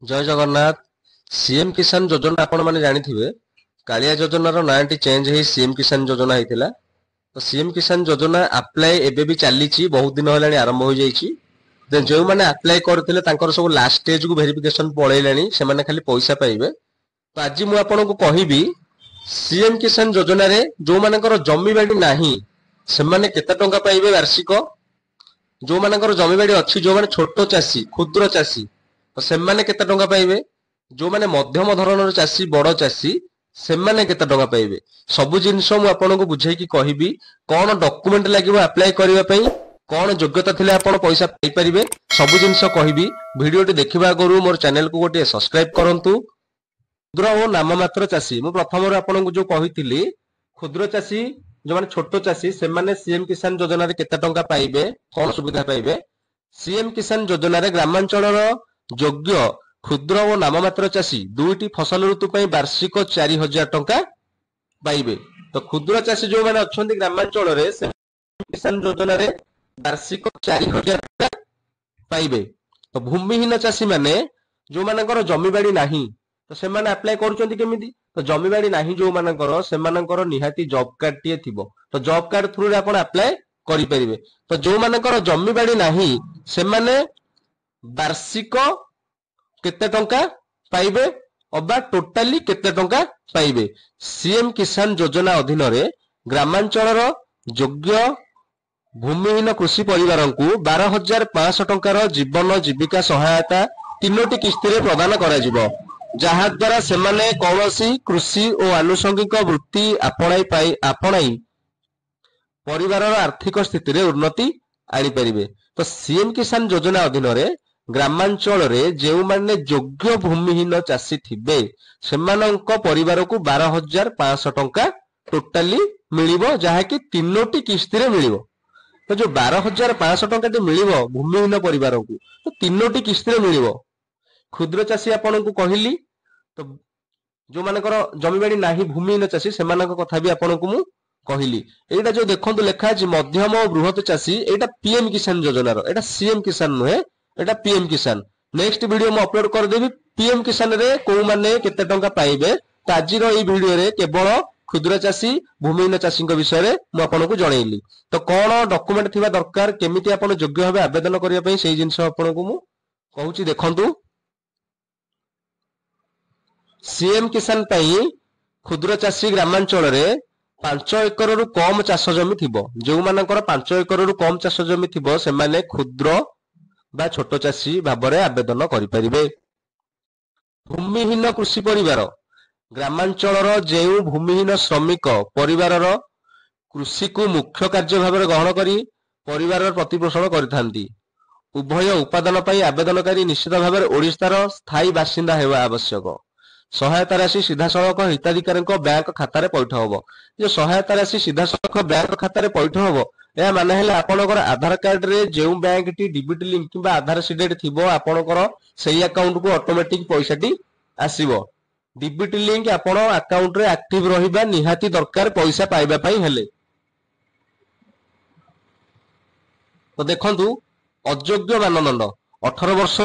ଜୟ Jagannath. CM କିଷାନ ଯୋଜନା ଆପଣ ମାନେ ଜାଣିଥିବେ, କାଳିଆ ଯୋଜନାର ନାଁଟି ଚେଞ୍ଜ ହେଇ ସିଏମ କିଷାନ ଯୋଜନା ହେଇଥିଲା। ତ ସିଏମ କିଷାନ ଯୋଜନା ଆପ୍ଲାଏ ଏବେ ବି ଚାଲିଛି, ବହୁତ ଦିନ ହେଲାଣି ଆରମ୍ଭ ହୋଇଯାଇଛି। ଯେଉଁମାନେ ଆପ୍ଲାଏ କରିଥିଲେ ତାଙ୍କର ସବୁ ଲାଷ୍ଟ ଷ୍ଟେଜକୁ ଭେରିଫିକେସନ ପଳେଇଲାଣି, ସେମାନେ ଖାଲି ପଇସା ପାଇବେ। ତ ଆଜି ମୁଁ ଆପଣଙ୍କୁ କହିବି ସିଏମ କିଷାନ ଯୋଜନାରେ ଯୋଉମାନଙ୍କର ଜମିବାଡି ନାହିଁ ସେମାନେ କେତେ ଟଙ୍କା ପାଇବେ ବାର୍ଷିକ, ଯୋଉମାନଙ୍କର ଜମିବାଡି ଅଛି, ଯୋଉମାନେ ଛୋଟ ଚାଷୀ କ୍ଷୁଦ୍ର ଚାଷୀ ତ ସେମାନେ କେତେ ଟଙ୍କା ପାଇବେ, ଯୋଉମାନେ ମଧ୍ୟମ ଧରଣର ଚାଷୀ ବଡ ଚାଷୀ ସେମାନେ କେତେ ଟଙ୍କା ପାଇବେ, ସବୁ ଜିନିଷ ମୁଁ ଆପଣଙ୍କୁ ବୁଝେଇକି କହିବି। କଣ ଡକୁମେଣ୍ଟ ଲାଗିବ ଆପ୍ଲାଏ କରିବା ପାଇଁ, କଣ ଯୋଗ୍ୟତା ଥିଲେ ଆପଣ ପଇସା ପାଇପାରିବେ, ସବୁ ଜିନିଷ କହିବି। ଭିଡିଓଟି ଦେଖିବା ଆଗରୁ ମୋର ଚ୍ୟାନେଲକୁ ଗୋଟିଏ ସବସ୍କ୍ରାଇବ କରନ୍ତୁ। କ୍ଷୁଦ୍ର ଓ ନାମମାତ୍ର ଚାଷୀ, ମୁଁ ପ୍ରଥମରୁ ଆପଣଙ୍କୁ ଯୋଉ କହିଥିଲି କ୍ଷୁଦ୍ର ଚାଷୀ ଯୋଉମାନେ ଛୋଟ ଚାଷୀ ସେମାନେ ସିଏମ କିଷାନ ଯୋଜନାରେ କେତେ ଟଙ୍କା ପାଇବେ, କଣ ସୁବିଧା ପାଇବେ। ସିଏମ କିଷାନ ଯୋଜନାରେ ଗ୍ରାମାଞ୍ଚଳର ଯୋଗ୍ୟ କ୍ଷୁଦ୍ର ଓ ନାମମାତ୍ର ଚାଷୀ ଦୁଇଟି ଫସଲ ଋତୁ ପାଇଁ ବାର୍ଷିକ 4,000 ଟଙ୍କା ପାଇବେ। ତ କ୍ଷୁଦ୍ର ଚାଷୀ ଯୋଉମାନେ ଅଛନ୍ତି ଗ୍ରାମାଞ୍ଚଳରେ କିଷାନ ଯୋଜନାରେ ବାର୍ଷିକ 4,000 ଟଙ୍କା ପାଇବେ। ତ ଭୂମିହୀନ ଚାଷୀ ମାନେ ଯୋଉମାନଙ୍କର ଜମିବାଡି ନାହିଁ ତ ସେମାନେ ଆପ୍ଲାଏ କରୁଛନ୍ତି କେମିତି, ତ ଜମିବାଡି ନାହିଁ ଯୋଉମାନଙ୍କର ସେମାନଙ୍କର ନିହାତି ଜବ କାର୍ଡ ଟିଏ ଥିବ। ତ ଜବ କାର୍ଡ ଥ୍ରୁରେ ଆପଣ ଆପ୍ଲାଏ କରିପାରିବେ। ତ ଯୋଉମାନଙ୍କର ଜମିବାଡି ନାହିଁ ସେମାନେ ବାର୍ଷିକ କେତେ ଟଙ୍କା ପାଇବେ ଅବା ଟୋଟାଲି କେତେ ଟଙ୍କା ପାଇବେ। ସିଏମ କିଷାନ ଯୋଜନା ଅଧୀନରେ ଗ୍ରାମାଞ୍ଚଳର ଯୋଗ୍ୟ ଭୂମିହୀନ କୃଷି ପରିବାରଙ୍କୁ 12,500 ଟଙ୍କାର ଜୀବନ ଜୀବିକା ସହାୟତା 3ଟି କିସ୍ତିରେ ପ୍ରଦାନ କରାଯିବ, ଯାହା ଦ୍ୱାରା ସେମାନେ କୌଣସି କୃଷି ଓ ଆନୁଷଙ୍ଗିକ ବୃତ୍ତି ଆପଣାଇ ପରିବାରର ଆର୍ଥିକ ସ୍ଥିତିରେ ଉନ୍ନତି ଆଣିପାରିବେ। ତ ସିଏମ କିଷାନ ଯୋଜନା ଅଧୀନରେ ଗ୍ରାମାଞ୍ଚଳରେ ଯେଉଁମାନେ ଯୋଗ୍ୟ ଭୂମିହୀନ ଚାଷୀ ଥିବେ ସେମାନଙ୍କ ପରିବାରକୁ 12,500 ଟଙ୍କା ଟୋଟାଲି ମିଳିବ, ଯାହାକି 3ଟି କିସ୍ତିରେ ମିଳିବ। ତ ଯୋଉ 12,500 ଟଙ୍କାଟି ମିଳିବ ଭୂମିହୀନ ପରିବାରକୁ, ତ 3ଟି କିସ୍ତିରେ ମିଳିବ। କ୍ଷୁଦ୍ର ଚାଷୀ ଆପଣଙ୍କୁ କହିଲି, ତ ଯୋଉମାନଙ୍କର ଜମିବାଡି ନାହିଁ ଭୂମିହୀନ ଚାଷୀ ସେମାନଙ୍କ କଥା ବି ଆପଣଙ୍କୁ ମୁଁ କହିଲି। ଏଇଟା ଯୋଉ ଦେଖନ୍ତୁ ଲେଖା ଅଛି ମଧ୍ୟମ ଓ ବୃହତ ଚାଷୀ, ଏଇଟା ପିଏମ କିଷାନ ଯୋଜନାର, ଏଇଟା ସିଏମ କିଷାନ ନୁହେଁ, ଏଇଟା ପିଏମ କିଷାନ। ନେକ୍ସଟ ଭିଡିଓ ମୁଁ ଅପଲୋଡ କରିଦେବି ପିଏମ କିଷାନରେ କୋଉମାନେ କେତେ ଟଙ୍କା ପାଇବେ। ତ ଆଜିର ଏଇ ଭିଡିଓରେ କେବଳ କ୍ଷୁଦ୍ର ଚାଷୀ ଭୂମିହୀନ ଚାଷୀଙ୍କ ବିଷୟରେ ମୁଁ ଆପଣଙ୍କୁ ଜଣେଇଲି। ତ କଣ ଡକୁମେଣ୍ଟ ଥିବା ଦରକାର, କେମିତି ଆପଣ ଯୋଗ୍ୟ ଭାବେ ଆବେଦନ କରିବା ପାଇଁ ସେଇ ଜିନିଷ ଆପଣଙ୍କୁ ମୁଁ କହୁଛି। ଦେଖନ୍ତୁ, ସିଏମ କିଷାନ ପାଇଁ କ୍ଷୁଦ୍ର ଚାଷୀ ଗ୍ରାମାଞ୍ଚଳରେ 5 ଏକରରୁ କମ ଚାଷ ଜମି ଥିବ, ଯୋଉମାନଙ୍କର 5 ଏକରରୁ କମ ଚାଷ ଜମି ଥିବ ସେମାନେ କ୍ଷୁଦ୍ର ବା ଛୋଟ ଚାଷୀ ଭାବରେ ଆବେଦନ କରିପାରିବେ। ଭୂମିହୀନ କୃଷି ପରିବାର, ଗ୍ରାମାଞ୍ଚଳର ଯେଉଁ ଭୂମିହୀନ ଶ୍ରମିକ ପରିବାରର କୃଷିକୁ ମୁଖ୍ୟ କାର୍ଯ୍ୟ ଭାବରେ ଗ୍ରହଣ କରି ପରିବାରର ପ୍ରତିପୋଷଣ କରିଥାନ୍ତି, ଉଭୟ ଉପାଦାନ ପାଇଁ ଆବେଦନକାରୀ ନିଶ୍ଚିତ ଭାବରେ ଓଡ଼ିଶାର ସ୍ଥାୟୀ ବାସିନ୍ଦା ହେବା ଆବଶ୍ୟକ। ସହାୟତା ରାଶି ସିଧାସଳଖ ହିତାଧିକାରୀଙ୍କ ବ୍ୟାଙ୍କ ଖାତାରେ ପଇଠ ହେବ। ଯେ ସହାୟତା ରାଶି ସିଧାସଳଖ ବ୍ୟାଙ୍କ ଖାତାରେ ପଇଠ ହେବ, ଏହା ମାନେ ହେଲା ଆପଣଙ୍କର ଆଧାର କାର୍ଡରେ ଯେଉଁ ବ୍ୟାଙ୍କଟି ଡିବିଟି ଲିଙ୍କ କିମ୍ବା ଆଧାର ସିଡେଡ୍ ଥିବ ଆପଣଙ୍କର ସେଇ ଆକାଉଣ୍ଟକୁ ଅଟୋମେଟିକ ପଇସାଟି ଆସିବ। ଡିବିଟି ଲିଙ୍କ ଆପଣ ଆକାଉଣ୍ଟରେ ଆକ୍ଟିଭ ରହିବା ନିହାତି ଦରକାର ପଇସା ପାଇବା ପାଇଁ ହେଲେ। ତ ଦେଖନ୍ତୁ, ଅଯୋଗ୍ୟ ମାନଦଣ୍ଡ 18 ବର୍ଷ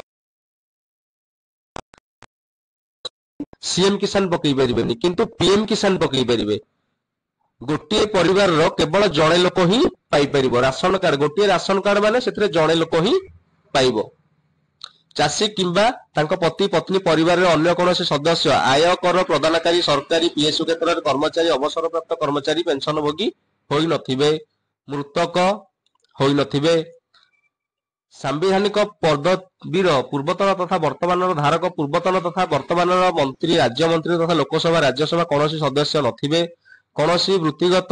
ସିଏମ କିଷାନ ପକେଇ ପାରିବେନି, କିନ୍ତୁ ପିଏମ କିଷାନ ପକେଇ ପାରିବେ। ଗୋଟିଏ ପରିବାରର କେବଳ ଜଣେ ଲୋକ ହିଁ ପାଇପାରିବ ରାସନ କାର୍ଡ। ଗୋଟିଏ ରାସନ କାର୍ଡ ମାନେ ସେଥିରେ ଜଣେ ଲୋକ ହିଁ ପାଇବ। ଚାଷୀ କିମ୍ବା ତାଙ୍କ ପତି ପତ୍ନୀ ପରିବାରରେ ଅନ୍ୟ କୌଣସି ସଦସ୍ୟ ଆୟକର ପ୍ରଦାନକାରୀ ସରକାରୀ ପିଏସ୍ୟୁ କ୍ଷେତ୍ରରେ କର୍ମଚାରୀ, ଅବସରପ୍ରାପ୍ତ କର୍ମଚାରୀ, ପେନସନ ଭୋଗୀ ହୋଇନଥିବେ, ମୃତକ ହୋଇନଥିବେ, ସାମ୍ବିଧାନିକ ପଦବୀର ପୂର୍ବତନ ତଥା ବର୍ତ୍ତମାନର ଧାରକ, ପୂର୍ବତନ ତଥା ବର୍ତ୍ତମାନର ମନ୍ତ୍ରୀ, ରାଜ୍ୟମନ୍ତ୍ରୀ ତଥା ଲୋକସଭା ରାଜ୍ୟସଭା କୌଣସି ସଦସ୍ୟ ନଥିବେ, କୌଣସି ବୃତ୍ତିଗତ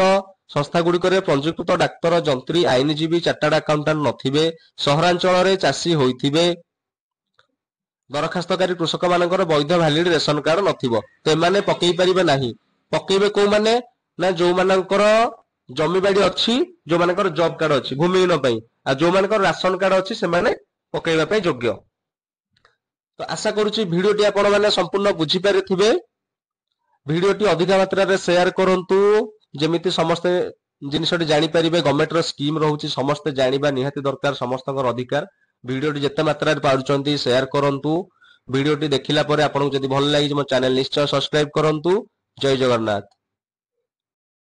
ସଂସ୍ଥାଗୁଡ଼ିକରେ ପଞ୍ଜୀକୃତ ଡାକ୍ତର, ଯନ୍ତ୍ରୀ, ଆଇନଜୀବୀ, ଚାର୍ଟାର୍ଡ ଆକାଉଣ୍ଟାଣ୍ଟ ନଥିବେ, ସହରାଞ୍ଚଳରେ ଚାଷୀ ହୋଇଥିବେ, ଦରଖାସ୍ତକାରୀ କୃଷକମାନଙ୍କର ବୈଧ ଭ୍ୟାଲିଡ ରେସନ କାର୍ଡ ନଥିବ, ତ ଏମାନେ ପକେଇ ପାରିବେ ନାହିଁ। ପକେଇବେ କୋଉମାନେ ନା ଯୋଉମାନଙ୍କର ଜମିବାଡି ଅଛି, ଯୋଉମାନଙ୍କର ଜବ କାର୍ଡ ଅଛି ଭୂମିହୀନ ପାଇଁ, ଆଉ ଯୋଉମାନଙ୍କର ରାସନ କାର୍ଡ ଅଛି ସେମାନେ ପକେଇବା ପାଇଁ ଯୋଗ୍ୟ। ତ ଆଶା କରୁଛି ଭିଡିଓଟି ଆପଣ ମାନେ ସମ୍ପୂର୍ଣ୍ଣ ବୁଝିପାରିଥିବେ। ଭିଡିଓଟି ଅଧିକ ମାତ୍ରାରେ ସେୟାର କରନ୍ତୁ, ଯେମିତି ସମସ୍ତେ ଜିନିଷଟି ଜାଣିପାରିବେ। ଗଭର୍ଣ୍ଣମେଣ୍ଟର ସ୍କିମ୍ ରହୁଛି, ସମସ୍ତେ ଜାଣିବା ନିହାତି ଦରକାର, ସମସ୍ତଙ୍କର ଅଧିକାର। ଭିଡିଓଟି ଯେତେ ମାତ୍ରାରେ ପାରୁଛନ୍ତି ସେୟାର କରନ୍ତୁ। भिडियोटी देखिला परे आपनको जदि भल लागि मो चैनल निश्चय सब्सक्राइब करंतु। जय जगन्नाथ।